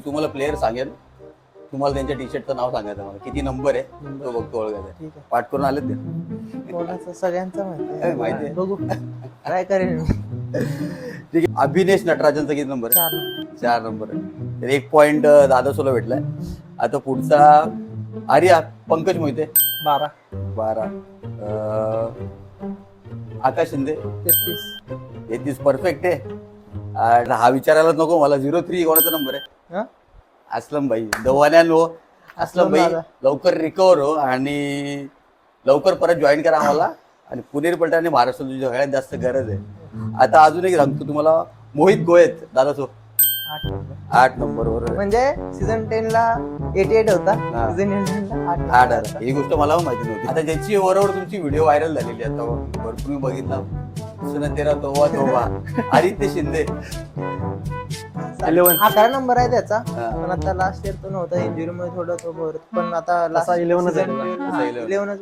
तुम्हाला प्लेयर सांगेल, तुम्हाला त्यांच्या टी शर्टचं नाव सांगायचं मला, किती नंबर आहे तो बघतो ओळखायचा. ठीक आहे. पाठ करून आलेत ते. कोणाचं सगळ्यांचं माहिती माहिती आहे. बघू ट्राय करेन मी. ठीक आहे. अभिनेश नटराजनचा किती नंबर आहे? 4 नंबर आहे. तर 1 पॉइंट दादा सोला भेटलाय. आता पुढचा आर्या पंकज मोहिते 12 12. आकाश शिंदे 33 33 परफेक्ट आहे. आणि हा विचारायला नको मला, 03 कोणाचा नंबर आहे? हा? असलम भाई दवान्यान हो. असलम भाई दादा. लवकर रिकवर हो आणि लवकर परत जॉईन करा आम्हाला. आणि पुणेरी पलटाने महाराष्ट्रात तुझी सगळ्यात जास्त गरज आहे. आता अजून एक सांगतो तुम्हाला, मोहित गोयत दादा सो 8 नंबर 8 नंबर वर म्हणजे सीझन 10 ला 88 होता, हा. सीझन 11 ला 8 8 आला. ही गोष्ट मला पण माहिती नव्हती. आता ज्याची बरोबर तुमची व्हिडिओ व्हायरल झालेली आहे, आता भरपूर मी बघितला. सुना तेरा तोवा तोवा आदित्य शिंदे 11. 11 नंबर आहे त्याचा. हा. पण आता लास्ट इयर तो नव्हता, इंजुरी मुळे थोडं तो पण आता तसा 11 च आहे. तसा 11. 11